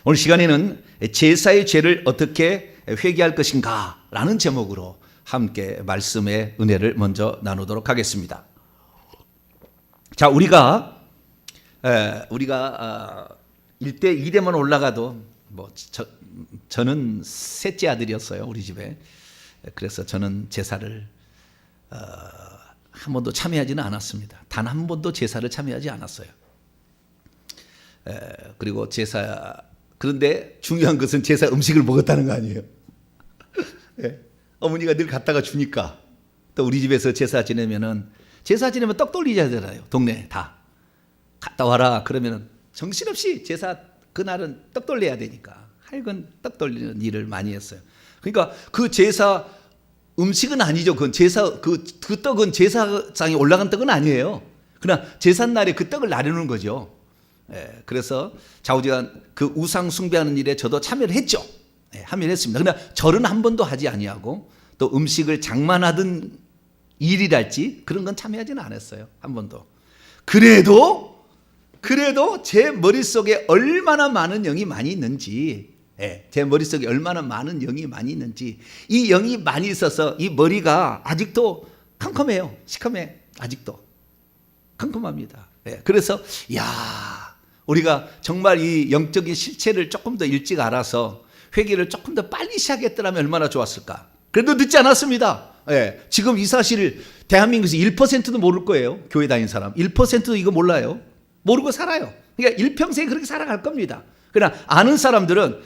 오늘 시간에는 제사의 죄를 어떻게 회개할 것인가 라는 제목으로 함께 말씀의 은혜를 먼저 나누도록 하겠습니다. 자, 우리가 1대 2대만 올라가도 저는 셋째 아들이었어요, 우리 집에. 그래서 저는 제사를 한 번도 참여하지는 않았습니다. 단 한 번도 제사를 참여하지 않았어요. 그리고 그런데 중요한 것은 제사 음식을 먹었다는 거 아니에요. 어머니가 늘 갖다가 주니까. 또 우리 집에서 제사 지내면 떡 돌리잖아요. 동네 다 갔다 와라 그러면 정신없이 제사 그날은 떡 돌려야 되니까 하여간 떡 돌리는 일을 많이 했어요. 그러니까 그 제사 음식은 아니죠. 그 떡은 제사상에 올라간 떡은 아니에요. 그러나 제삿날에 그 떡을 나누는 거죠. 그래서 좌우지간 그 우상 숭배하는 일에 저도 참여를 했죠. 참여를 했습니다. 그러나 절은 한 번도 하지 아니하고 또 음식을 장만하던 일이랄지 그런 건 참여하지는 않았어요. 한 번도. 그래도 제 머릿속에 얼마나 많은 영이 많이 있는지, 제 머릿속에 얼마나 많은 영이 많이 있는지, 이 영이 많이 있어서 이 머리가 아직도 컴컴해요. 시커매. 아직도 컴컴합니다. 그래서 우리가 정말 이 영적인 실체를 조금 더 일찍 알아서 회개를 조금 더 빨리 시작했더라면 얼마나 좋았을까. 그래도 늦지 않았습니다. 지금 이 사실을 대한민국에서 1%도 모를 거예요. 교회 다니는 사람 1%도 이거 몰라요. 모르고 살아요. 그러니까 일평생 그렇게 살아갈 겁니다. 그러나 아는 사람들은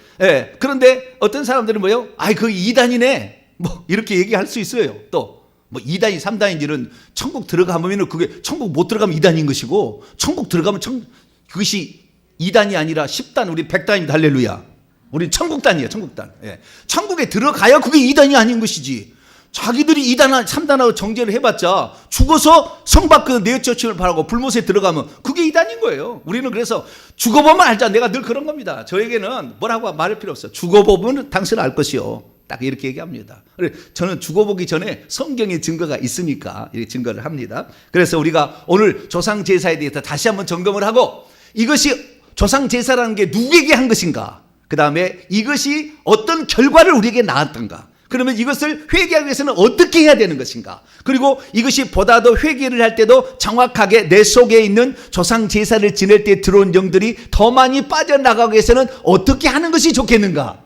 그런데 어떤 사람들은 뭐요? 그 이단이네 이렇게 얘기할 수 있어요. 또 2단이 3단인지는 천국 들어가면 그게 천국 못 들어가면 2단인 것이고 천국 들어가면 그것이 2단이 아니라 10단 우리 100단입니다. 할렐루야. 우리 천국단이에요. 천국단. 천국에 들어가야 그게 2단이 아닌 것이지. 자기들이 2단, 3단하고 정죄를 해봤자 죽어서 성 밖에 내어쫓임을 바라고 불못에 들어가면 그게 2단인 거예요. 우리는 그래서 죽어보면 알자. 내가 늘 그런 겁니다. 저에게는 뭐라고 말할 필요 없어요. 죽어보면 당신은 알 것이요. 딱 이렇게 얘기합니다. 저는 죽어보기 전에 성경의 증거가 있으니까 이렇게 증거를 합니다. 그래서 우리가 오늘 조상제사에 대해서 다시 한번 점검을 하고 이것이 조상제사라는 게 누구에게 한 것인가, 그 다음에 이것이 어떤 결과를 우리에게 낳았던가, 그러면 이것을 회개하기 위해서는 어떻게 해야 되는 것인가, 그리고 이것이 보다 더 회개를 할 때도 정확하게 내 속에 있는 조상 제사를 지낼 때 들어온 영들이 더 많이 빠져나가기 위해서는 어떻게 하는 것이 좋겠는가.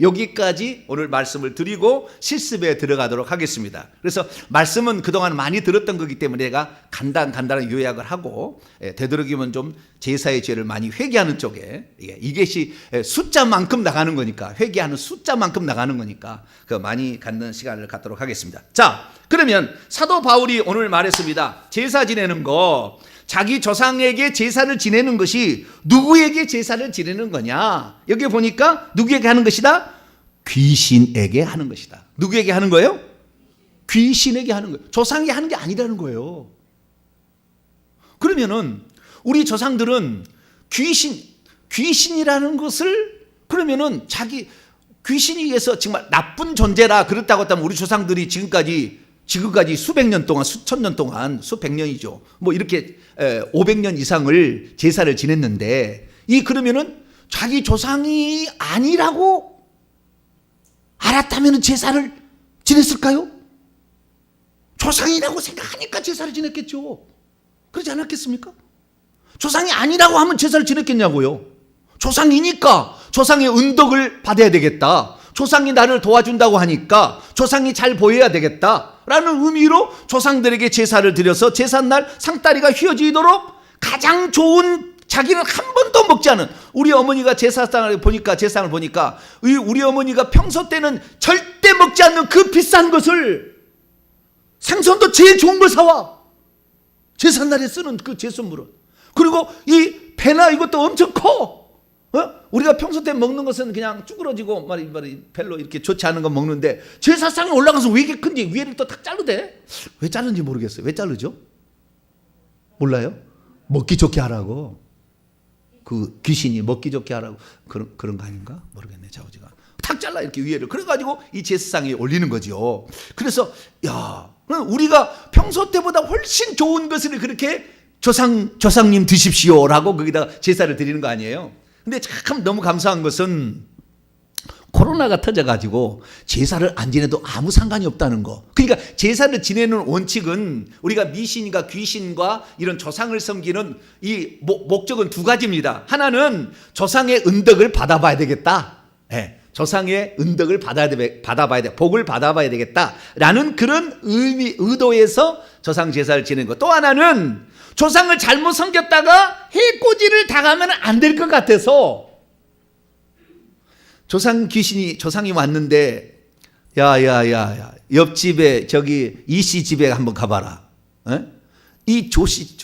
여기까지 오늘 말씀을 드리고 실습에 들어가도록 하겠습니다. 그래서 말씀은 그동안 많이 들었던 거기 때문에 내가 간단한 요약을 하고 되도록이면 좀 제사의 죄를 많이 회개하는 쪽에, 이것이 숫자만큼 나가는 거니까, 회개하는 숫자만큼 나가는 거니까 그 많이 갖는 시간을 갖도록 하겠습니다. 자, 그러면 사도 바울이 오늘 말했습니다. 제사 지내는 거, 자기 조상에게 제사를 지내는 것이 누구에게 제사를 지내는 거냐? 여기 보니까 누구에게 하는 것이다? 귀신에게 하는 것이다. 누구에게 하는 거예요? 귀신에게 하는 거예요. 조상이 하는 게 아니라는 거예요. 그러면은 우리 조상들은 귀신이라는 것을, 그러면은 귀신이 위해서 정말 나쁜 존재라 그렇다고 했다면 우리 조상들이 지금까지 수백 년 동안, 수천 년 동안, 수백 년이죠. 이렇게 500년 이상을 제사를 지냈는데, 그러면은 자기 조상이 아니라고 알았다면 제사를 지냈을까요? 조상이라고 생각하니까 제사를 지냈겠죠. 그러지 않았겠습니까? 조상이 아니라고 하면 제사를 지냈겠냐고요. 조상이니까 조상의 은덕을 받아야 되겠다. 조상이 나를 도와준다고 하니까 조상이 잘 보여야 되겠다라는 의미로 조상들에게 제사를 드려서 제삿날 상다리가 휘어지도록 가장 좋은, 자기는 한 번도 먹지 않은, 우리 어머니가 제사상을 보니까 우리 어머니가 평소 때는 절대 먹지 않는 그 비싼 것을, 생선도 제일 좋은 걸 사와 제삿날에 쓰는 그 제수물은, 그리고 이 배나 이것도 엄청 커. 우리가 평소 때 먹는 것은 그냥 쭈그러지고 별로 이렇게 좋지 않은 거 먹는데 제사상에 올라가서 왜 이렇게 큰지 위에를 또 탁 자르대. 왜 자르는지 모르겠어요. 왜 자르죠? 몰라요? 먹기 좋게 하라고. 그 귀신이 먹기 좋게 하라고 그런 거 아닌가? 모르겠네. 좌우지가 탁 잘라 이렇게 위에를. 그래가지고 이 제사상에 올리는 거죠. 그래서 우리가 평소 때보다 훨씬 좋은 것을 그렇게 조상님 드십시오라고 거기다 제사를 드리는 거 아니에요? 근데 참 너무 감사한 것은 코로나가 터져가지고 제사를 안 지내도 아무 상관이 없다는 거. 그러니까 제사를 지내는 원칙은 우리가 미신과 귀신과 이런 조상을 섬기는 이 목적은 두 가지입니다. 하나는 조상의 은덕을 받아봐야 되겠다. 네, 조상의 은덕을 받아봐야 돼. 복을 받아봐야 되겠다라는 그런 의도에서 조상 제사를 지내는 것. 또 하나는 조상을 잘못 섬겼다가 해코지를 당하면 안 될 것 같아서 조상이 왔는데 야야야 옆집에 저기 이씨 집에 한번 가봐라. 에? 이 조씨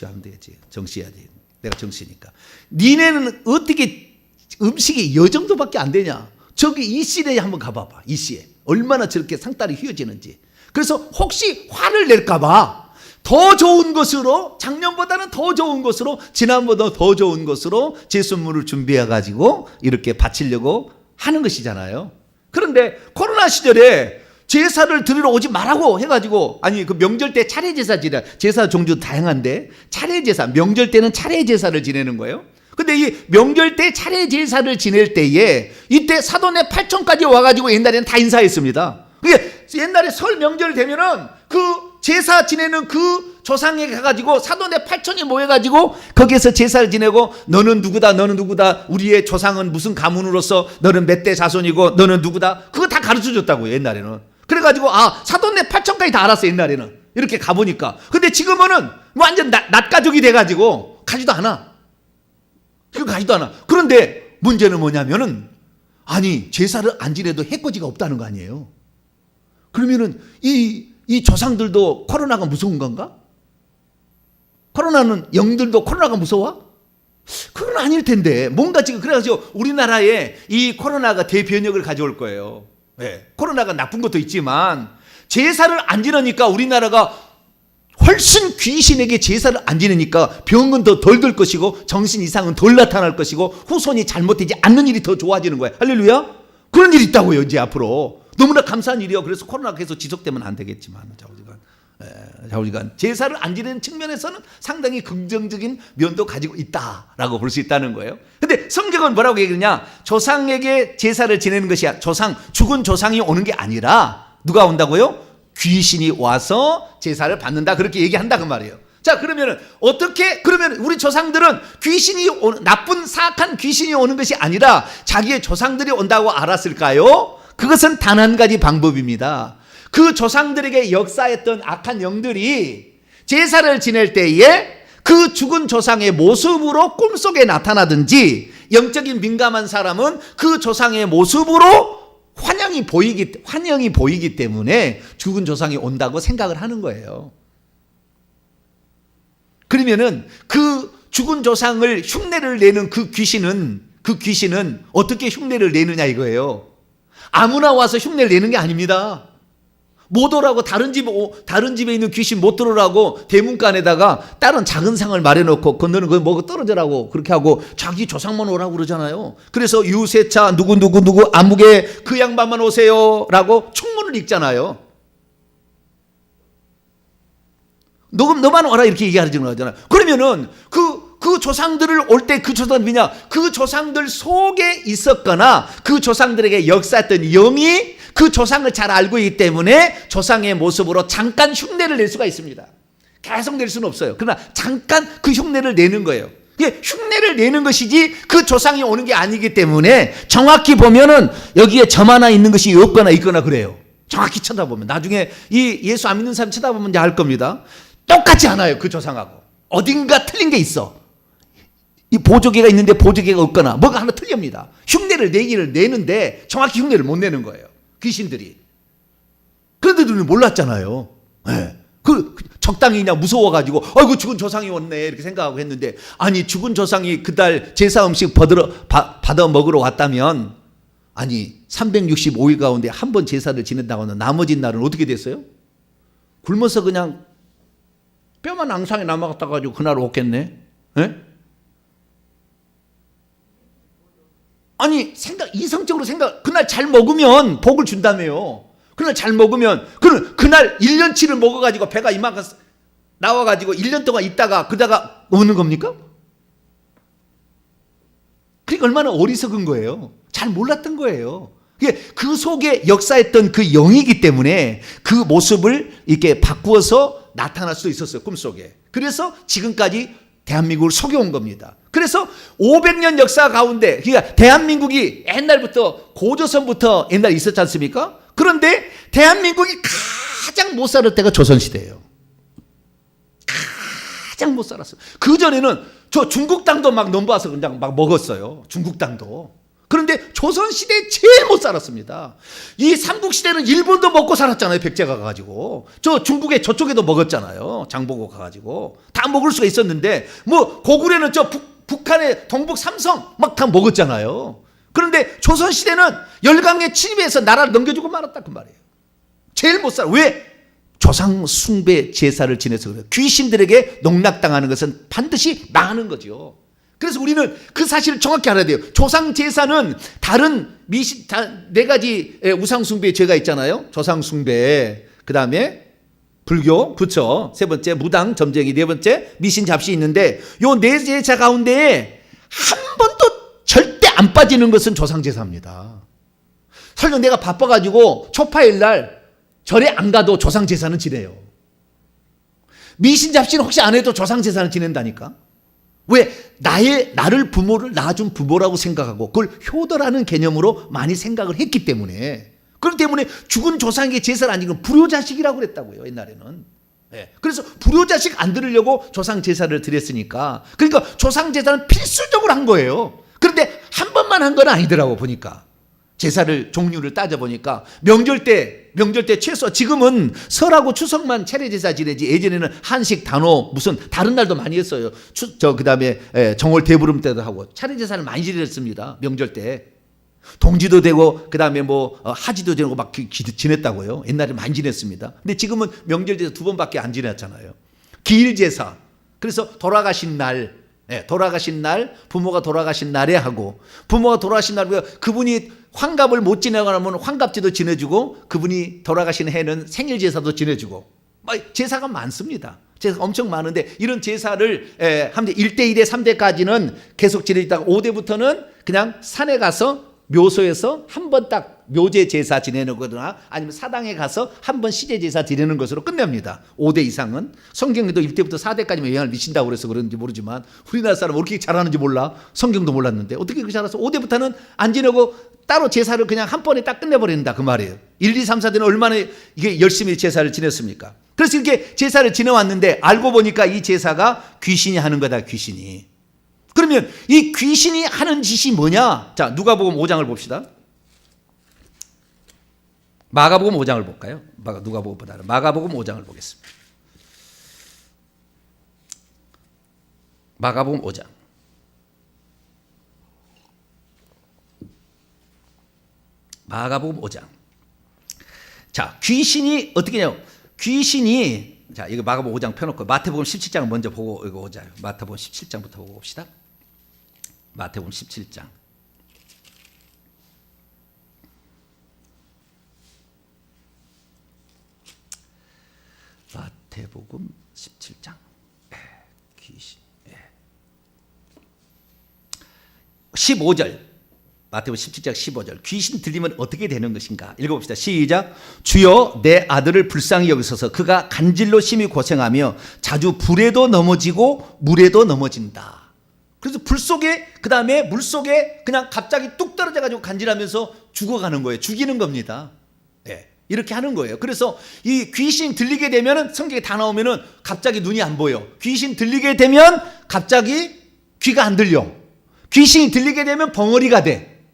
하면 되겠지. 정씨야 돼. 내가 정씨니까. 니네는 어떻게 음식이 요 정도밖에 안 되냐? 저기 이씨네 한번 가봐봐. 이씨에 얼마나 저렇게 상다리 휘어지는지. 그래서 혹시 화를 낼까봐 더 좋은 것으로, 작년보다는 더 좋은 것으로, 지난보다 더 좋은 것으로 제순물을 준비해가지고 이렇게 바치려고 하는 것이잖아요. 그런데 코로나 시절에 제사를 드리러 오지 말라고 해가지고, 아니 그 명절 때 차례 제사 지내, 제사 종류 다양한데 차례 제사, 명절 때는 차례 제사를 지내는 거예요. 근데 이 명절 때 차례 제사를 지낼 때에 이때 사돈의 팔촌까지 와가지고 옛날에는 다 인사했습니다. 그게 옛날에 설 명절 되면은 그 제사 지내는 그 조상에 가가지고 사돈의 팔촌이 모여가지고 거기에서 제사를 지내고 너는 누구다 너는 누구다 우리의 조상은 무슨 가문으로서 너는 몇 대 자손이고 너는 누구다 그거 다 가르쳐줬다고요 옛날에는. 그래가지고 사돈의 팔촌까지 다 알았어 옛날에는. 이렇게 가보니까. 근데 지금은 완전 낫가족이 돼가지고 가지도 않아. 그거 가지도 않아. 그런데 문제는 뭐냐면은 아니 제사를 안 지내도 해코지가 없다는 거 아니에요. 그러면은 이 조상들도 코로나가 무서운 건가? 코로나는 영들도 코로나가 무서워? 그건 아닐 텐데 뭔가 지금 그래가지고 우리나라에 이 코로나가 대변혁을 가져올 거예요. 네. 코로나가 나쁜 것도 있지만 제사를 안 지내니까 우리나라가 훨씬 귀신에게 제사를 안 지내니까 병은 더 덜 들 것이고 정신 이상은 덜 나타날 것이고 후손이 잘못되지 않는 일이 더 좋아지는 거예요. 할렐루야? 그런 일이 있다고요 이제 앞으로. 너무나 감사한 일이요. 그래서 코로나가 계속 지속되면 안 되겠지만 자우지간 제사를 안 지내는 측면에서는 상당히 긍정적인 면도 가지고 있다라고 볼 수 있다는 거예요. 근데 성경은 뭐라고 얘기하냐? 조상에게 제사를 지내는 것이 죽은 조상이 오는 게 아니라 누가 온다고요? 귀신이 와서 제사를 받는다 그렇게 얘기한다 그 말이에요. 자 그러면 우리 조상들은 나쁜 사악한 귀신이 오는 것이 아니라 자기의 조상들이 온다고 알았을까요? 그것은 단 한 가지 방법입니다. 그 조상들에게 역사했던 악한 영들이 제사를 지낼 때에 그 죽은 조상의 모습으로 꿈속에 나타나든지 영적인 민감한 사람은 그 조상의 모습으로 환영이 보이기 때문에 죽은 조상이 온다고 생각을 하는 거예요. 그러면은 그 죽은 조상을 흉내를 내는 그 귀신은 어떻게 흉내를 내느냐 이거예요. 아무나 와서 흉내를 내는 게 아닙니다. 못 오라고 다른 집에 있는 귀신 못 들어오라고 대문간에다가 다른 작은 상을 마련해놓고 너는 그거 먹어 떨어져라고 그렇게 하고 자기 조상만 오라고 그러잖아요. 그래서 유세차 누구 아무개 그 양반만 오세요라고 총문을 읽잖아요. 너만 와라 이렇게 얘기하는 거잖아요. 그러면은 그 조상들을 올 때 그 조상들이냐? 그 조상들 속에 있었거나 그 조상들에게 역사했던 영이 그 조상을 잘 알고 있기 때문에 조상의 모습으로 잠깐 흉내를 낼 수가 있습니다. 계속 낼 수는 없어요. 그러나 잠깐 그 흉내를 내는 거예요. 이게 흉내를 내는 것이지 그 조상이 오는 게 아니기 때문에 정확히 보면은 여기에 점 하나 있는 것이 없거나 있거나 그래요. 정확히 쳐다보면 나중에 이 예수 안 믿는 사람 쳐다보면 이제 알 겁니다. 똑같지 않아요. 그 조상하고 어딘가 틀린 게 있어. 이 보조개가 있는데 보조개가 없거나 뭐가 하나 틀립니다. 흉내를 내는데 정확히 흉내를 못 내는 거예요. 귀신들이. 그런데도 몰랐잖아요. 네. 적당히 그냥 무서워가지고 아이고 죽은 조상이 왔네 이렇게 생각하고 했는데 아니 죽은 조상이 그달 제사 음식 받아 먹으러 왔다면 아니 365일 가운데 한 번 제사를 지낸다고 하면 나머지 날은 어떻게 됐어요? 굶어서 그냥 뼈만 앙상에 남아갔다 가지고 그날 없겠네. 네? 아니 이성적으로 그날 잘 먹으면 복을 준다며요. 그날 잘 먹으면 그날 1년치를 먹어가지고 배가 이만큼 나와가지고 1년 동안 있다가 그다가 오는 겁니까? 그러니까 얼마나 어리석은 거예요. 잘 몰랐던 거예요. 그 속에 역사했던 그 영이기 때문에 그 모습을 이렇게 바꾸어서 나타날 수도 있었어요. 꿈속에. 그래서 지금까지 대한민국을 속여온 겁니다. 그래서 500년 역사 가운데, 그러니까 대한민국이 옛날부터 고조선부터 옛날에 있었지 않습니까? 그런데 대한민국이 가장 못 살을 때가 조선시대예요. 가장 못 살았어요. 그전에는 저 중국 땅도 막 넘어와서 그냥 막 먹었어요. 중국 땅도. 그런데 조선시대에 제일 못 살았습니다. 이 삼국시대는 일본도 먹고 살았잖아요. 백제가 가가지고. 저 중국에 저쪽에도 먹었잖아요. 장보고 가가지고. 다 먹을 수가 있었는데, 뭐, 고구려는 저 북한의 동북 삼성 막 다 먹었잖아요. 그런데 조선시대는 열강에 침입해서 나라를 넘겨주고 말았다. 그 말이에요. 제일 못 살아. 왜? 조상 숭배 제사를 지내서 그래요. 귀신들에게 농락당하는 것은 반드시 망하는 거죠. 그래서 우리는 그 사실을 정확히 알아야 돼요. 조상 제사는 다른 네 가지 우상 숭배의 죄가 있잖아요. 조상 숭배, 그 다음에 불교, 부처, 세 번째 무당, 점쟁이, 네 번째 미신, 잡시 있는데 요 네 제사 가운데 한 번도 절대 안 빠지는 것은 조상 제사입니다. 설령 내가 바빠가지고 초파일 날 절에 안 가도 조상 제사는 지내요. 미신, 잡시는 혹시 안 해도 조상 제사는 지낸다니까. 왜? 나를 부모를 낳아준 부모라고 생각하고 그걸 효도라는 개념으로 많이 생각을 했기 때문에, 그렇기 때문에 죽은 조상에게 제사를 안 지는 불효자식이라고 그랬다고요, 옛날에는. 네. 그래서 불효자식 안 들으려고 조상 제사를 드렸으니까. 그러니까 조상 제사는 필수적으로 한 거예요. 그런데 한 번만 한 건 아니더라고 보니까. 제사를 종류를 따져보니까 명절 때 최소, 지금은 설하고 추석만 차례 제사 지내지 예전에는 한식, 단오 무슨 다른 날도 많이 했어요. 그다음에 정월 대보름 때도 하고 차례 제사를 많이 지냈습니다. 명절 때 동지도 되고 그다음에 뭐 하지도 되고 막 지냈다고요. 옛날에 많이 지냈습니다. 근데 지금은 명절 제사 2번밖에 안 지냈잖아요. 기일 제사, 그래서 돌아가신 날, 부모가 돌아가신 날에 하고, 부모가 돌아가신 날, 그분이 환갑을 못 지내가면 환갑제도 지내주고, 그분이 돌아가신 해는 생일 제사도 지내주고, 제사가 많습니다. 제사가 엄청 많은데, 이런 제사를 하면 1대1에 3대까지는 계속 지내다가 5대부터는 그냥 산에 가서 묘소에서 한 번 딱 묘제 제사 지내는 거나 아니면 사당에 가서 한 번 시제 제사 지내는 것으로 끝냅니다. 5대 이상은. 성경에도 1대부터 4대까지만 영향을 미친다고 그래서 그런지 모르지만 우리나라 사람은 어떻게 잘하는지 몰라. 성경도 몰랐는데 어떻게 그렇게 잘해서 5대부터는 안 지내고 따로 제사를 그냥 한 번에 딱 끝내버린다 그 말이에요. 1, 2, 3, 4대는 얼마나 이게 열심히 제사를 지냈습니까? 그래서 이렇게 제사를 지내왔는데 알고 보니까 이 제사가 귀신이 하는 거다. 귀신이. 그러면 이 귀신이 하는 짓이 뭐냐? 자, 누가복음 5장을 봅시다. 마가복음 5장을 볼까요? 누가복음보다는 마가복음 5장을 보겠습니다. 마가복음 5장. 마가복음 5장. 자, 귀신이 어떻게 해요? 귀신이, 자, 이거 마가복음 5장 펴놓고 마태복음 17장을 먼저 보고 이거 오자요. 마태복음 17장부터 보고 봅시다. 마태복음 17장. 마태복음 17장. 귀신. 15절. 마태복음 17장 15절. 귀신 들리면 어떻게 되는 것인가? 읽어봅시다. 시작. 주여 내 아들을 불쌍히 여기소서. 그가 간질로 심히 고생하며 자주 불에도 넘어지고 물에도 넘어진다. 그래서 불 속에, 그 다음에 물 속에 그냥 갑자기 뚝 떨어져가지고 간질하면서 죽어가는 거예요. 죽이는 겁니다. 네, 이렇게 하는 거예요. 그래서 이 귀신 들리게 되면 성경에 다 나오면은 갑자기 눈이 안 보여. 귀신 들리게 되면 갑자기 귀가 안 들려. 귀신이 들리게 되면 벙어리가 돼.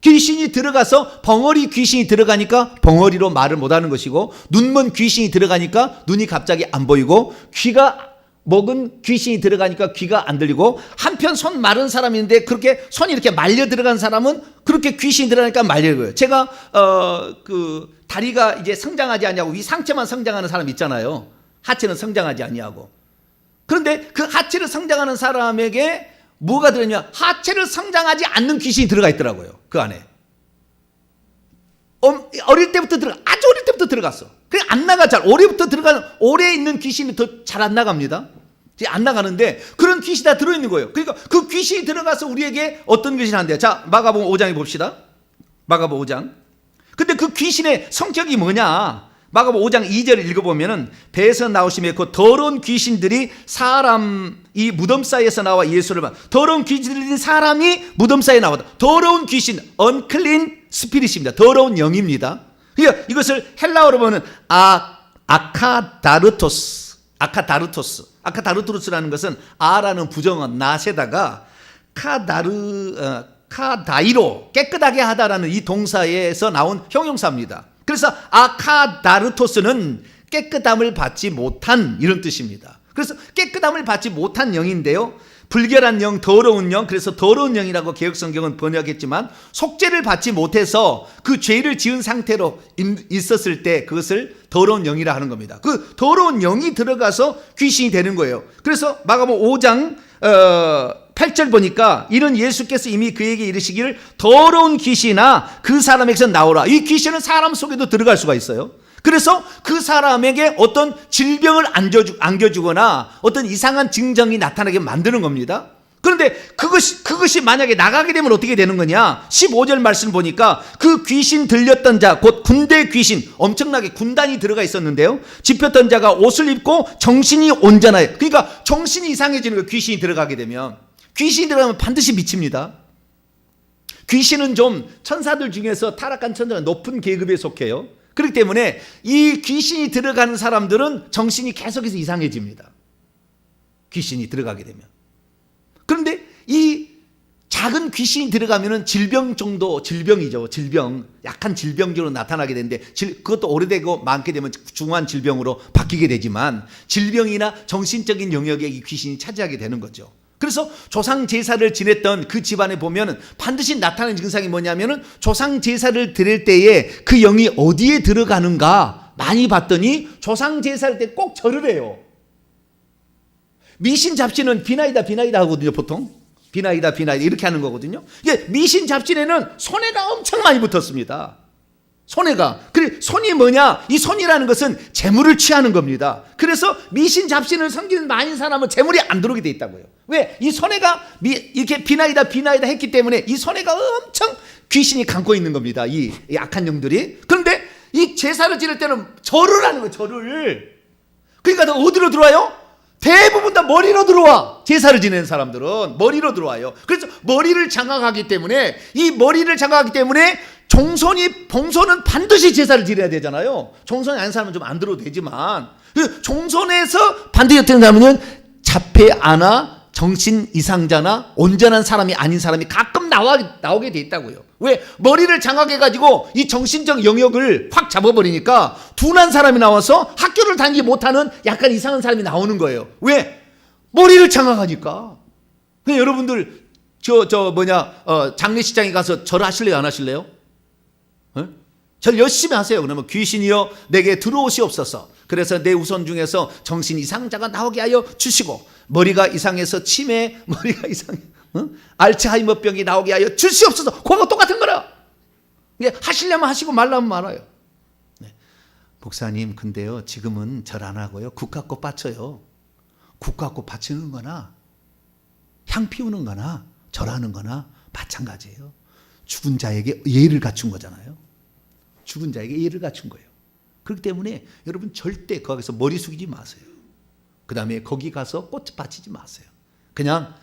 귀신이 들어가서 벙어리 귀신이 들어가니까 벙어리로 말을 못하는 것이고, 눈먼 귀신이 들어가니까 눈이 갑자기 안 보이고, 귀가 먹은 귀신이 들어가니까 귀가 안 들리고, 한편 손 마른 사람인데 그렇게 손이 이렇게 말려 들어간 사람은 그렇게 귀신이 들어가니까 말려요. 제가 그 다리가 이제 성장하지 않냐고, 위 상체만 성장하는 사람 있잖아요. 하체는 성장하지 않냐고. 그런데 그 하체를 성장하는 사람에게 뭐가 들었냐? 하체를 성장하지 않는 귀신이 들어가 있더라고요. 그 안에. 어릴 때부터 아주 어릴 때부터 들어갔어. 그냥 안 나가. 잘 오래부터 들어가는, 오래 있는 귀신이 더 잘 안 나갑니다. 이제 안 나가는데 그런 귀신이 다 들어있는 거예요. 그러니까 그 귀신이 들어가서 우리에게 어떤 것을 한대요. 자, 마가복음 5장에 봅시다. 마가복음 5장. 근데 그 귀신의 성격이 뭐냐? 마가복음 5장 2절을 읽어보면은 배에서 나오시며 그 더러운 귀신들이 사람이 무덤 사이에서 나와 예수를 봐. 더러운 귀신들이 사람이 무덤 사이에 나왔다. 더러운 귀신, unclean spirit입니다. 더러운 영입니다. 그러니까 이것을 헬라어로 보면 아카다르토스라는 것은 아라는 부정어 낫에다가 카다이로 깨끗하게 하다라는 이 동사에서 나온 형용사입니다. 그래서 아카다르토스는 깨끗함을 받지 못한 이런 뜻입니다. 그래서 깨끗함을 받지 못한 영인데요, 불결한 영, 더러운 영, 그래서 더러운 영이라고 개역성경은 번역했지만 속죄를 받지 못해서 그 죄를 지은 상태로 있었을 때 그것을 더러운 영이라 하는 겁니다. 그 더러운 영이 들어가서 귀신이 되는 거예요. 그래서 마가복음 5장 8절 보니까 이는 예수께서 이미 그에게 이르시기를 더러운 귀신아 그 사람에게서 나오라. 이 귀신은 사람 속에도 들어갈 수가 있어요. 그래서 그 사람에게 어떤 질병을 안겨주거나 어떤 이상한 증상이 나타나게 만드는 겁니다. 그런데 그것이 만약에 나가게 되면 어떻게 되는 거냐? 15절 말씀 보니까 그 귀신 들렸던 자, 곧 군대 귀신, 엄청나게 군단이 들어가 있었는데요, 집혔던 자가 옷을 입고 정신이 온전하여, 그러니까 정신이 이상해지는 거예요. 귀신이 들어가게 되면. 귀신이 들어가면 반드시 미칩니다. 귀신은 좀 천사들 중에서 타락한 천사가 높은 계급에 속해요. 그렇기 때문에 이 귀신이 들어가는 사람들은 정신이 계속해서 이상해집니다. 귀신이 들어가게 되면. 그런데 이 작은 귀신이 들어가면은 질병이죠. 약한 질병으로 나타나게 되는데, 그것도 오래되고 많게 되면 중한 질병으로 바뀌게 되지만, 질병이나 정신적인 영역에 이 귀신이 차지하게 되는 거죠. 그래서 조상 제사를 지냈던 그 집안에 보면 반드시 나타나는 증상이 뭐냐면은, 조상 제사를 드릴 때에 그 영이 어디에 들어가는가 많이 봤더니 조상 제사할 때 꼭 절을 해요. 미신 잡신은 비나이다 하거든요. 보통 비나이다 이렇게 하는 거거든요. 이게 미신 잡신에는 손해가 엄청 많이 붙었습니다. 그래, 손이 뭐냐? 이 손이라는 것은 재물을 취하는 겁니다. 그래서 미신 잡신을 섬기는 많은 사람은 재물이 안 들어오게 돼 있다고요. 왜? 이 손해가 이렇게 비나이다 했기 때문에 이 손해가 엄청 귀신이 감고 있는 겁니다. 이 악한 영들이. 그런데 이 제사를 지낼 때는 절을 하는 거예요. 절을. 그러니까 어디로 들어와요? 대부분 다 머리로 들어와. 제사를 지내는 사람들은 머리로 들어와요. 그래서 머리를 장악하기 때문에, 이 머리를 장악하기 때문에 봉선은 반드시 제사를 지내야 되잖아요. 종손이 아닌 사람은 좀 안 들어도 되지만, 종손에서 반드시 어떤 사람은 자폐 아나 정신 이상자나 온전한 사람이 아닌 사람이 가끔 나오게 돼 있다고요. 왜? 머리를 장악해가지고 이 정신적 영역을 확 잡아버리니까 둔한 사람이 나와서 학교를 다니지 못하는 약간 이상한 사람이 나오는 거예요. 왜? 머리를 장악하니까. 여러분들 장례식장에 가서 절 하실래요, 안 하실래요? 절 열심히 하세요. 그러면 귀신이여 내게 들어오시옵소서. 그래서 내 우선 중에서 정신 이상자가 나오게 하여 주시고, 머리가 이상해서 머리가 이상해, 알츠하이머병이 나오게 하여 주시옵소서. 그거 똑같은 거라. 하시려면 하시고 말라면 말아요. 네. 목사님, 근데요 지금은 절 안 하고요 국화꽃 바쳐요. 국화꽃 바치는 거나 향 피우는 거나 절하는 거나 마찬가지예요. 죽은 자에게 예를 갖춘 거잖아요. 죽은 자에게 예를 갖춘 거예요. 그렇기 때문에 여러분 절대 거기서 머리 숙이지 마세요. 그 다음에 거기 가서 꽃 바치지 마세요. 그냥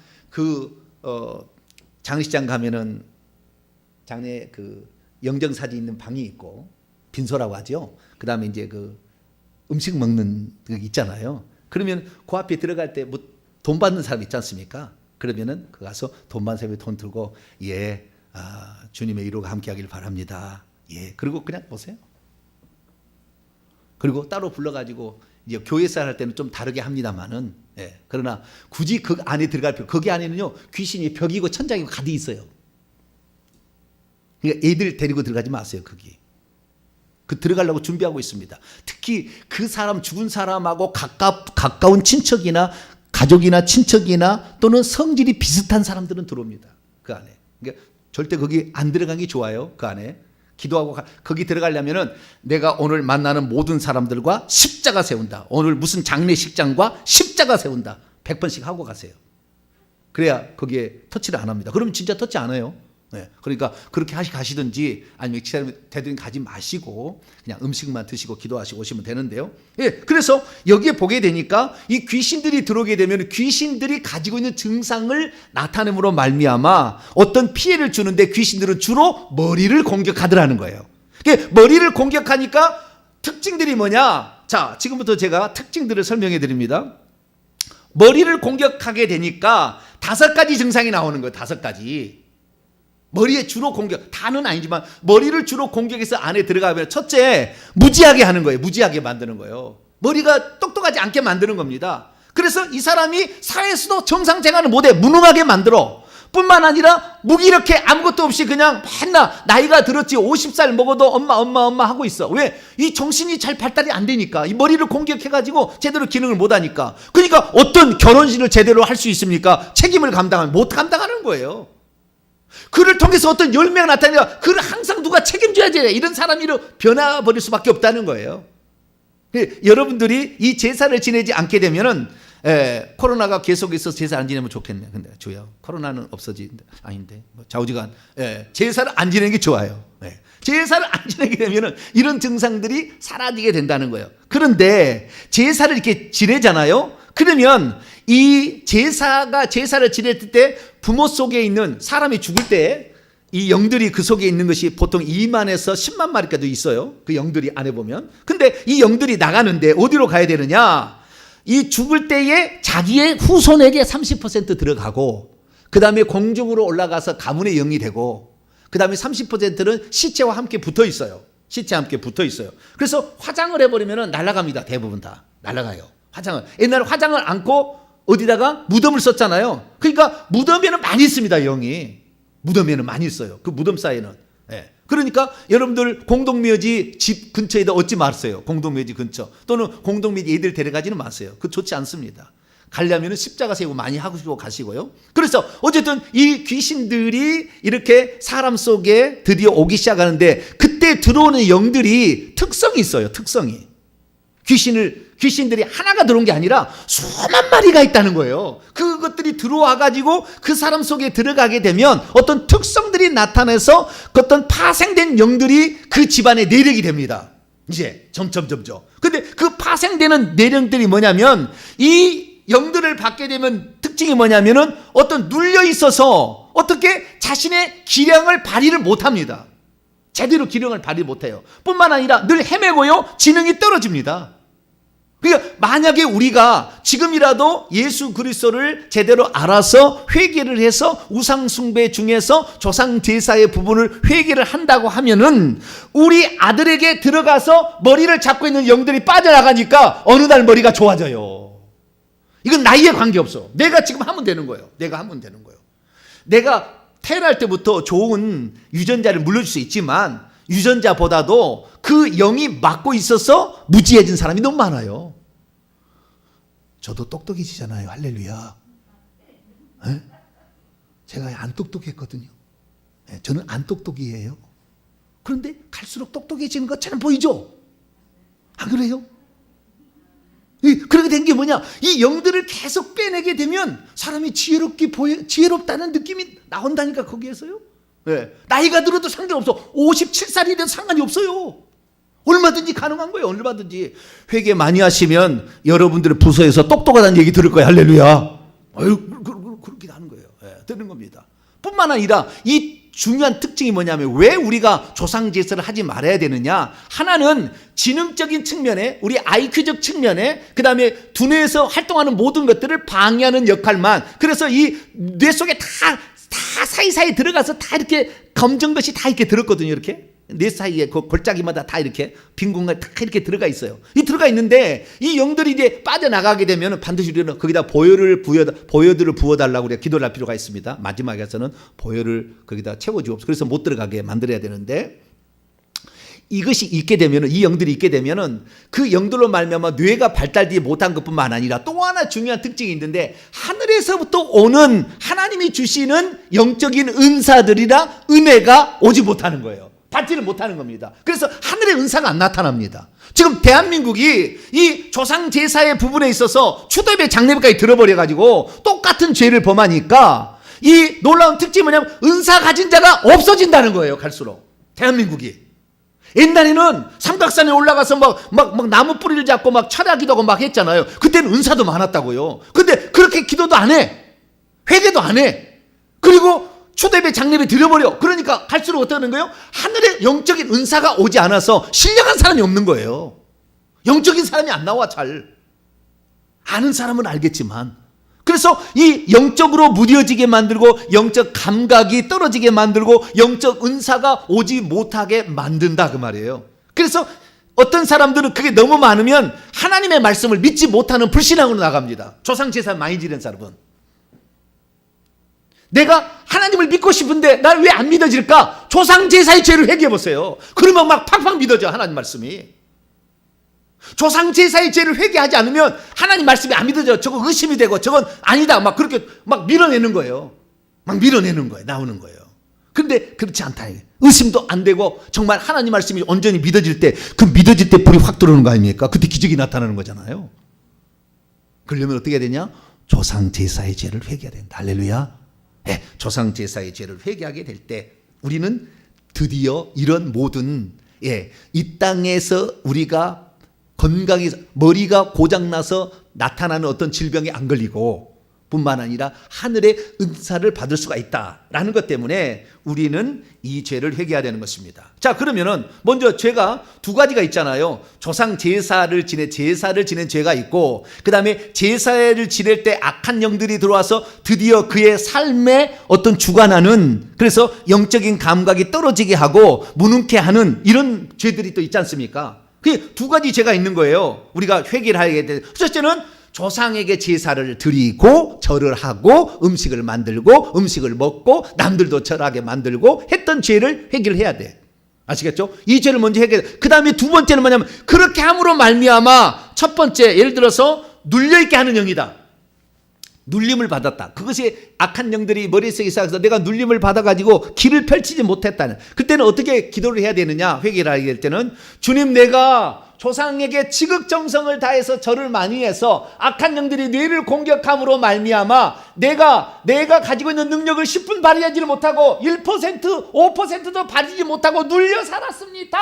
장례식장 가면은 장례 영정사진 있는 방이 있고, 빈소라고 하죠. 그 다음에 이제 음식 먹는 거 있잖아요. 그러면 그 앞에 들어갈 때 뭐 돈 받는 사람 있지 않습니까? 그러면은 그 가서 돈 받는 사람이 돈 들고, 주님의 이루가 함께 하길 바랍니다. 그리고 그냥 보세요. 그리고 따로 불러가지고 이제 교회사 할 때는 좀 다르게 합니다만은, 그러나 굳이 그 안에 들어갈 필요, 거기 안에는요 귀신이 벽이고 천장이고 가득 있어요. 그러니까 애들 데리고 들어가지 마세요. 거기 들어가려고 준비하고 있습니다. 특히 그 사람, 죽은 사람하고 가까운 친척이나 가족이나 친척이나 또는 성질이 비슷한 사람들은 들어옵니다. 그 안에. 그러니까 절대 거기 안 들어가는 게 좋아요. 그 안에 기도하고 거기 들어가려면은 내가 오늘 만나는 모든 사람들과 십자가 세운다. 오늘 무슨 장례식장과 십자가 세운다. 100번씩 하고 가세요. 그래야 거기에 터치를 안 합니다. 그러면 진짜 터치 안 해요. 네. 그러니까 그렇게 가시든지 아니면 대드님 가지 마시고 그냥 음식만 드시고 기도하시고 오시면 되는데요. 예, 그래서 여기에 보게 되니까 이 귀신들이 들어오게 되면 귀신들이 가지고 있는 증상을 나타냄으로 말미암아 어떤 피해를 주는데 귀신들은 주로 머리를 공격하더라는 거예요. 머리를 공격하니까 특징들이 뭐냐? 자, 지금부터 제가 특징들을 설명해 드립니다. 머리를 공격하게 되니까 5가지 증상이 나오는 거예요. 5가지. 머리에 주로 공격, 다는 아니지만 머리를 주로 공격해서 안에 들어가면 첫째, 무지하게 하는 거예요. 무지하게 만드는 거예요. 머리가 똑똑하지 않게 만드는 겁니다. 그래서 이 사람이 사회에서도 정상생활을 못해. 무능하게 만들어. 뿐만 아니라 무기력해. 아무것도 없이 그냥 맨날 나이가 들었지 50살 먹어도 엄마 하고 있어. 왜? 이 정신이 잘 발달이 안 되니까. 이 머리를 공격해가지고 제대로 기능을 못하니까. 그러니까 어떤 결혼식을 제대로 할 수 있습니까? 책임을 못 감당하는 거예요. 그를 통해서 어떤 열매가 나타나니까 그를 항상 누가 책임져야 돼. 이런 사람이 변화버릴 수밖에 없다는 거예요. 여러분들이 이 제사를 지내지 않게 되면은 코로나가 계속해서 제사 안 지내면 좋겠네. 근데 주여 코로나는 아닌데 좌우지간 제사를 안 지내는 게 좋아요. 제사를 안 지내게 되면은 이런 증상들이 사라지게 된다는 거예요. 그런데 제사를 이렇게 지내잖아요. 그러면 이 제사를 지낼 때 부모 속에 있는 사람이 죽을 때 이 영들이 그 속에 있는 것이 보통 2만에서 10만 마리까지 있어요. 그 영들이 안에 보면. 근데 이 영들이 나가는데 어디로 가야 되느냐? 이 죽을 때에 자기의 후손에게 30% 들어가고 그 다음에 공중으로 올라가서 가문의 영이 되고 그 다음에 30%는 시체와 함께 붙어 있어요. 시체와 함께 붙어 있어요. 그래서 화장을 해버리면 날아갑니다. 대부분 다 날아가요. 옛날에 화장을 안고 어디다가 무덤을 썼잖아요. 그러니까 무덤에는 많이 있습니다. 영이. 무덤에는 많이 있어요. 그 무덤 사이에는. 그러니까 여러분들 공동묘지 집 근처에다 얻지 마세요. 공동묘지 근처. 또는 공동묘지 애들 데려가지는 마세요. 그거 좋지 않습니다. 가려면 십자가 세우고 많이 하고 가시고요. 그래서 어쨌든 이 귀신들이 이렇게 사람 속에 드디어 오기 시작하는데 그때 들어오는 영들이 특성이 있어요. 특성이. 귀신들이 하나가 들어온 게 아니라 수만 마리가 있다는 거예요. 그것들이 들어와 가지고 그 사람 속에 들어가게 되면 어떤 특성들이 나타나서 어떤 파생된 영들이 그 집안에 내력이 됩니다. 이제 점점. 근데 그 파생되는 내력들이 뭐냐면 이 영들을 받게 되면 특징이 뭐냐면은 어떤 눌려 있어서 어떻게 자신의 기량을 발휘를 못 합니다. 제대로 기능을 발휘 못해요. 뿐만 아니라 늘 헤매고요. 지능이 떨어집니다. 그러니까 만약에 우리가 지금이라도 예수 그리스도를 제대로 알아서 회개를 해서 우상 숭배 중에서 조상 제사의 부분을 회개를 한다고 하면은 우리 아들에게 들어가서 머리를 잡고 있는 영들이 빠져나가니까 어느 날 머리가 좋아져요. 이건 나이에 관계없어. 내가 지금 하면 되는 거예요. 내가 태어날 때부터 좋은 유전자를 물려줄 수 있지만 유전자보다도 그 영이 맡고 있어서 무지해진 사람이 너무 많아요. 저도 똑똑해지잖아요. 할렐루야. 제가 안 똑똑했거든요. 저는 안 똑똑이에요. 그런데 갈수록 똑똑해지는 것처럼 보이죠? 안 그래요? 그렇게 된 게 뭐냐? 이 영들을 계속 빼내게 되면 사람이 지혜롭다는 느낌이 나온다니까 거기에서요. 나이가 들어도 상관없어. 57살이 돼도 상관이 없어요. 얼마든지 가능한 거예요. 얼마든지. 회개 많이 하시면 여러분들의 부서에서 똑똑하다는 얘기 들을 거예요. 할렐루야. 그렇게 하는 거예요. 듣는 겁니다. 뿐만 아니라 이 중요한 특징이 뭐냐면 왜 우리가 조상제사를 하지 말아야 되느냐? 하나는 지능적인 측면에 우리 IQ적 측면에 그 다음에 두뇌에서 활동하는 모든 것들을 방해하는 역할만. 그래서 이 뇌 속에 다 사이사이 들어가서 다 이렇게 검정 것이 다 이렇게 들었거든요. 이렇게 뇌 사이에 그 골짜기마다 다 이렇게 빈 공간에 다 이렇게 들어가 있어요. 이 들어가 있는데 이 영들이 이제 빠져나가게 되면 반드시 우리는 거기다 보혈들을 부어달라고 우리가 기도를 할 필요가 있습니다. 마지막에서는 보혈을 거기다 채워주옵소서. 그래서 못 들어가게 만들어야 되는데 이것이 있게 되면은 이 영들이 있게 되면은 그 영들로 말미암아 뇌가 발달되지 못한 것뿐만 아니라 또 하나 중요한 특징이 있는데 하늘에서부터 오는 하나님이 주시는 영적인 은사들이나 은혜가 오지 못하는 거예요. 받지를 못하는 겁니다. 그래서 하늘의 은사가 안 나타납니다. 지금 대한민국이 이 조상 제사의 부분에 있어서 추도예배 장례배까지 들어버려가지고 똑같은 죄를 범하니까 이 놀라운 특징이 뭐냐면 은사 가진 자가 없어진다는 거예요. 갈수록 대한민국이. 옛날에는 삼각산에 올라가서 막 나무 뿌리를 잡고 막 철야기도 하고 막 했잖아요. 그때는 은사도 많았다고요. 근데 그렇게 기도도 안 해. 회개도 안 해. 그리고 초대배 장례배 드려버려. 그러니까 갈수록 어떻게 하는 거예요? 하늘의 영적인 은사가 오지 않아서 신령한 사람이 없는 거예요. 영적인 사람이 안 나와. 잘 아는 사람은 알겠지만. 그래서 이 영적으로 무뎌지게 만들고 영적 감각이 떨어지게 만들고 영적 은사가 오지 못하게 만든다 그 말이에요. 그래서 어떤 사람들은 그게 너무 많으면 하나님의 말씀을 믿지 못하는 불신앙으로 나갑니다. 조상제사 많이 지낸 사람은. 내가 하나님을 믿고 싶은데 날 왜 안 믿어질까? 조상제사의 죄를 회개해보세요. 그러면 막 팍팍 믿어져 하나님 말씀이. 조상제사의 죄를 회개하지 않으면 하나님 말씀이 안 믿어져. 저거 의심이 되고 저건 아니다 막 그렇게 막 밀어내는 거예요. 막 밀어내는 거예요. 나오는 거예요. 그런데 그렇지 않다. 의심도 안 되고 정말 하나님 말씀이 온전히 믿어질 때 그 믿어질 때 불이 확 들어오는 거 아닙니까? 그때 기적이 나타나는 거잖아요. 그러려면 어떻게 해야 되냐? 조상제사의 죄를 회개해야 된다. 할렐루야. 네, 조상제사의 죄를 회개하게 될 때 우리는 드디어 이런 모든 이 땅에서 우리가 건강해서 머리가 고장나서 나타나는 어떤 질병에 안 걸리고 뿐만 아니라 하늘의 은사를 받을 수가 있다라는 것 때문에 우리는 이 죄를 회개해야 되는 것입니다. 자, 그러면은 먼저 죄가 두 가지가 있잖아요. 조상 제사를 지낸 죄가 있고 그다음에 제사를 지낼 때 악한 영들이 들어와서 드디어 그의 삶에 어떤 주관하는, 그래서 영적인 감각이 떨어지게 하고 무능케 하는 이런 죄들이 또 있지 않습니까? 그 두 가지 죄가 있는 거예요. 우리가 회개를 하게 될. 첫째는 조상에게 제사를 드리고 절을 하고 음식을 만들고 음식을 먹고 남들도 절하게 만들고 했던 죄를 회개를 해야 돼. 아시겠죠? 이 죄를 먼저 회개해. 그 다음에 두 번째는 뭐냐면 그렇게 함으로 말미암아 첫 번째 예를 들어서 눌려있게 하는 영이다. 눌림을 받았다. 그것이 악한 영들이 머릿속에 쌓여서 내가 눌림을 받아가지고 길을 펼치지 못했다는. 그때는 어떻게 기도를 해야 되느냐? 회개를 하게 될 때는 주님, 내가 조상에게 지극정성을 다해서 절을 많이 해서 악한 영들이 뇌를 공격함으로 말미암아 내가 가지고 있는 능력을 10분 발휘하지 못하고 1%, 5%도 발휘하지 못하고 눌려 살았습니다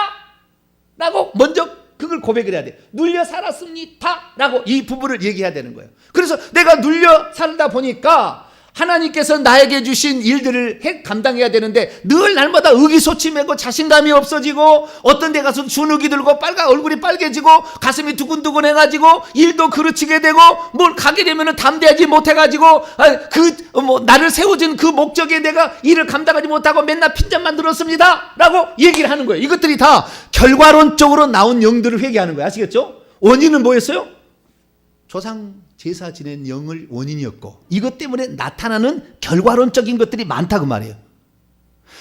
라고 먼저 그걸 고백을 해야 돼. 눌려 살았습니다 라고 이 부분을 얘기해야 되는 거예요. 그래서 내가 눌려 살다 보니까 하나님께서 나에게 주신 일들을 감당해야 되는데 늘 날마다 의기소침하고 자신감이 없어지고 어떤 데 가서 주눅이 들고 얼굴이 빨개지고 가슴이 두근두근해가지고 일도 그르치게 되고 뭘 가게 되면 담대하지 못해가지고 나를 세워준 그 목적에 내가 일을 감당하지 못하고 맨날 핀잔만 들었습니다 라고 얘기를 하는 거예요. 이것들이 다 결과론적으로 나온 영들을 회개하는 거예요. 아시겠죠? 원인은 뭐였어요? 조상 제사 지낸 영을 원인이었고 이것 때문에 나타나는 결과론적인 것들이 많다고 말이에요.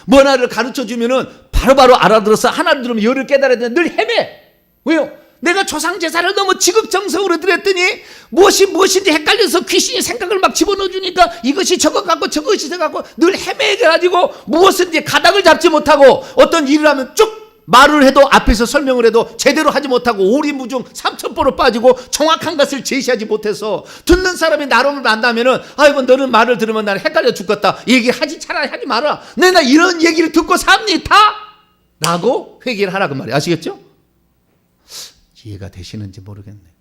뭐 하나를 가르쳐주면은 바로바로 알아들어서 하나를 들으면 열을 깨달아야 되는데 늘 헤매. 왜요? 내가 조상 제사를 너무 지극정성으로 드렸더니 무엇인지 헷갈려서 귀신이 생각을 막 집어넣어주니까 이것이 저것 같고 저것이 저것 같고 늘 헤매가지고 무엇인지 가닥을 잡지 못하고 어떤 일을 하면 쭉 말을 해도 앞에서 설명을 해도 제대로 하지 못하고 오리무중 삼천포로 빠지고 정확한 것을 제시하지 못해서 듣는 사람이 나름을 안다면은 아이고 너는 말을 들으면 나는 헷갈려 죽겠다 얘기하지 차라리 하지 마라. 내가 이런 얘기를 듣고 삽니다 라고 회개를 하라 그 말이에요. 아시겠죠? 이해가 되시는지 모르겠네요.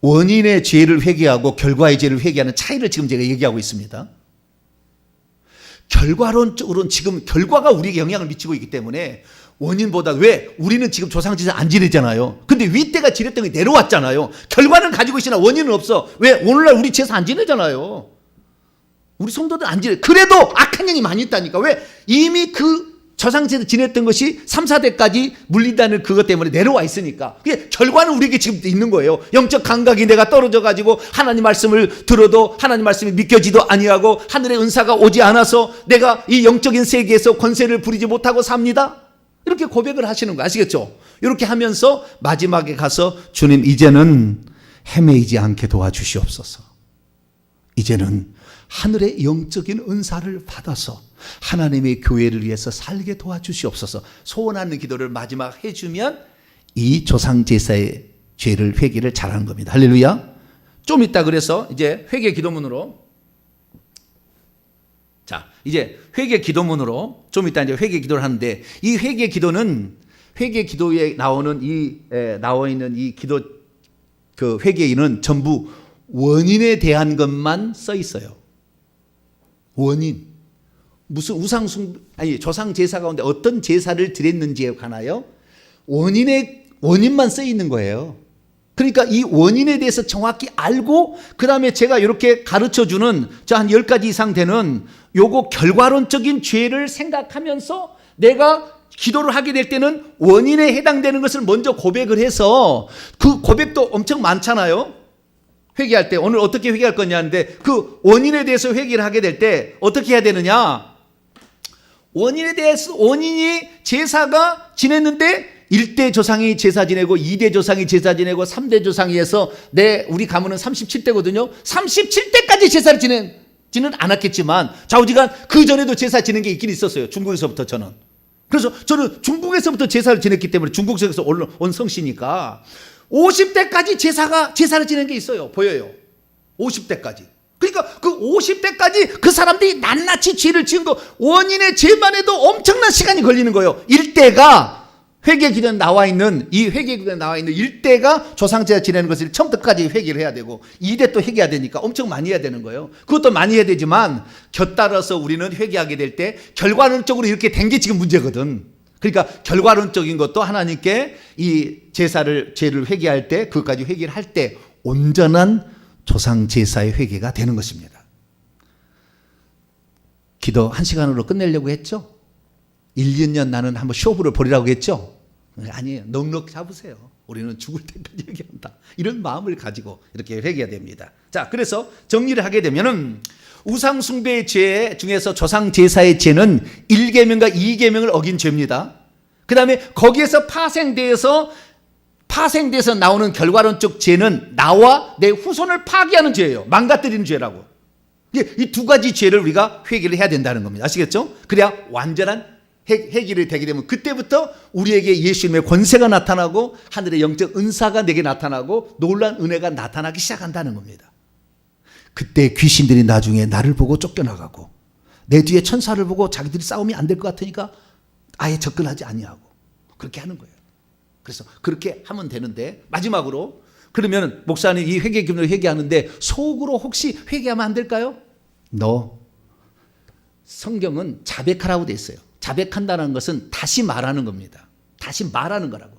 원인의 죄를 회개하고 결과의 죄를 회개하는 차이를 지금 제가 얘기하고 있습니다. 결과론적으로는 지금 결과가 우리에게 영향을 미치고 있기 때문에 원인보다, 왜? 우리는 지금 조상제사 안 지내잖아요. 근데 윗대가 지냈던 게 내려왔잖아요. 결과는 가지고 있으나 원인은 없어. 왜? 오늘날 우리 제사 안 지내잖아요. 우리 성도들 안 지내. 그래도 악한 영이 많이 있다니까. 왜? 이미 그 조상제사 지냈던 것이 3, 4대까지 물린다는 그것 때문에 내려와 있으니까. 그게 결과는 우리에게 지금 있는 거예요. 영적 감각이 내가 떨어져가지고 하나님 말씀을 들어도 하나님 말씀이 믿겨지도 아니하고 하늘의 은사가 오지 않아서 내가 이 영적인 세계에서 권세를 부리지 못하고 삽니다. 이렇게 고백을 하시는 거 아시겠죠? 이렇게 하면서 마지막에 가서 주님 이제는 헤매이지 않게 도와주시옵소서. 이제는 하늘의 영적인 은사를 받아서 하나님의 교회를 위해서 살게 도와주시옵소서. 소원하는 기도를 마지막 해주면 이 조상제사의 죄를 회개를 잘하는 겁니다. 할렐루야. 좀 이따 그래서 이제 회개 기도문으로, 자 이제 회개 기도문으로 좀 이따 이제 회개 기도를 하는데, 이 회개 기도는 회개 기도에 나오는 나와 있는 이 기도 그 회개인은 전부 원인에 대한 것만 써 있어요. 원인. 무슨 조상 제사 가운데 어떤 제사를 드렸는지에 관하여 원인만 써 있는 거예요. 그러니까 이 원인에 대해서 정확히 알고, 그 다음에 제가 이렇게 가르쳐 주는 한 10가지 이상 되는 요거 결과론적인 죄를 생각하면서 내가 기도를 하게 될 때는 원인에 해당되는 것을 먼저 고백을 해서, 그 고백도 엄청 많잖아요. 회개할 때 오늘 어떻게 회개할 거냐 하는데, 그 원인에 대해서 회개를 하게 될 때 어떻게 해야 되느냐, 원인에 대해서, 원인이 제사가 지냈는데 1대 조상이 제사 지내고 2대 조상이 제사 지내고 3대 조상이 해서 우리 가문은 37대거든요 37대까지 제사를 지내지는 않았겠지만 좌우지간 그 전에도 제사 지낸 게 있긴 있었어요. 중국에서부터 저는. 그래서 저는 중국에서부터 제사를 지냈기 때문에, 중국에서 온 성씨니까 50대까지 제사를 지낸 게 있어요. 보여요. 50대까지. 그러니까 그 50대까지 그 사람들이 낱낱이 죄를 지은 거, 원인의 죄만 해도 엄청난 시간이 걸리는 거예요. 1대가 회개 기도에 나와 있는, 이 회개 기도에 나와 있는 1대가 조상제사 지내는 것을 처음부터까지 회개를 해야 되고, 2대 또 회개해야 되니까 엄청 많이 해야 되는 거예요. 그것도 많이 해야 되지만 곁따라서 우리는 회개하게 될 때 결과론적으로 이렇게 된 게 지금 문제거든. 그러니까 결과론적인 것도 하나님께 이 죄를 회개할 때, 그것까지 회개를 할 때 온전한 조상제사의 회개가 되는 것입니다. 기도 1시간으로 끝내려고 했죠? 1, 2년 나는 한번 쇼부를 벌이라고 했죠? 아니에요. 넉넉 잡으세요. 우리는 죽을 때까지 회개한다. 이런 마음을 가지고 이렇게 회개해야 됩니다. 자, 그래서 정리를 하게 되면은 우상숭배의 죄 중에서 조상제사의 죄는 1계명과 2계명을 어긴 죄입니다. 그 다음에 거기에서 파생돼서 나오는 결과론적 죄는 나와 내 후손을 파괴하는 죄예요. 망가뜨리는 죄라고. 이 두 가지 죄를 우리가 회개를 해야 된다는 겁니다. 아시겠죠? 그래야 완전한 해결이 되게 되면 그때부터 우리에게 예수님의 권세가 나타나고 하늘의 영적 은사가 내게 나타나고 놀라운 은혜가 나타나기 시작한다는 겁니다. 그때 귀신들이 나중에 나를 보고 쫓겨나가고, 내 뒤에 천사를 보고 자기들이 싸움이 안 될 것 같으니까 아예 접근하지 아니하고 그렇게 하는 거예요. 그래서 그렇게 하면 되는데, 마지막으로 그러면 목사님 이 회개 기도를 회개하는데 속으로 혹시 회개하면 안 될까요? 성경은 자백하라고 돼 있어요. 자백한다는 것은 다시 말하는 겁니다. 다시 말하는 거라고.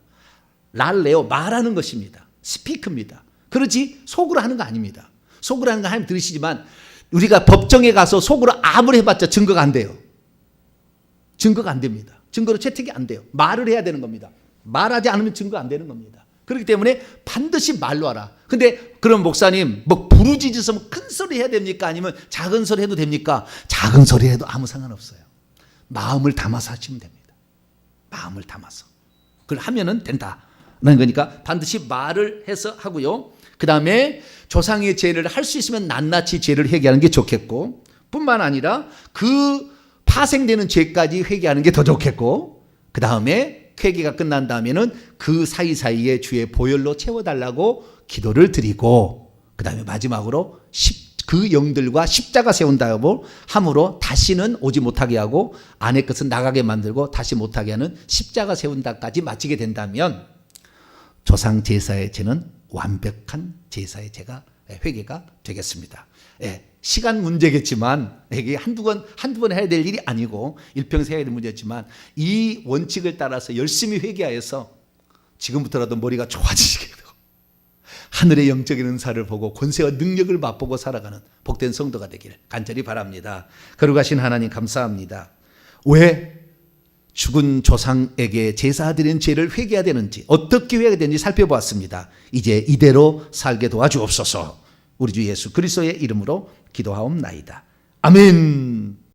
랄레오, 말하는 것입니다. 스피크입니다. 그렇지 속으로 하는 거 아닙니다. 속으로 하는 거 하나님 들으시지만, 우리가 법정에 가서 속으로 아무리 해봤자 증거가 안 돼요. 증거가 안 됩니다. 증거로 채택이 안 돼요. 말을 해야 되는 겁니다. 말하지 않으면 증거 안 되는 겁니다. 그렇기 때문에 반드시 말로 하라. 근데 그럼 목사님 부르짖어서 큰 소리 해야 됩니까? 아니면 작은 소리 해도 됩니까? 작은 소리 해도 아무 상관없어요. 마음을 담아서 하시면 됩니다. 마음을 담아서. 그걸 하면은 된다는 거니까 반드시 말을 해서 하고요. 그 다음에 조상의 죄를 할 수 있으면 낱낱이 죄를 회개하는 게 좋겠고, 뿐만 아니라 그 파생되는 죄까지 회개하는 게 더 좋겠고, 그 다음에 회개가 끝난 다음에는 그 사이사이에 주의 보혈로 채워달라고 기도를 드리고, 그 다음에 마지막으로 그 영들과 십자가 세운다고 함으로 다시는 오지 못하게 하고 아내 것은 나가게 만들고 다시 못하게 하는 십자가 세운다까지 마치게 된다면 조상 제사의 죄는 완벽한 제사의 죄가 회개가 되겠습니다. 시간 문제겠지만 이게 한두 번 해야 될 일이 아니고 일평생 해야 될 문제지만, 이 원칙을 따라서 열심히 회개하여서 지금부터라도 머리가 좋아지시게 되고 하늘의 영적인 은사를 보고 권세와 능력을 맛보고 살아가는 복된 성도가 되길 간절히 바랍니다. 거룩하신 하나님 감사합니다. 왜 죽은 조상에게 제사 드리는 죄를 회개해야 되는지, 어떻게 회개해야 되는지 살펴보았습니다. 이제 이대로 살게 도와주옵소서. 우리 주 예수 그리스도의 이름으로 기도하옵나이다. 아멘.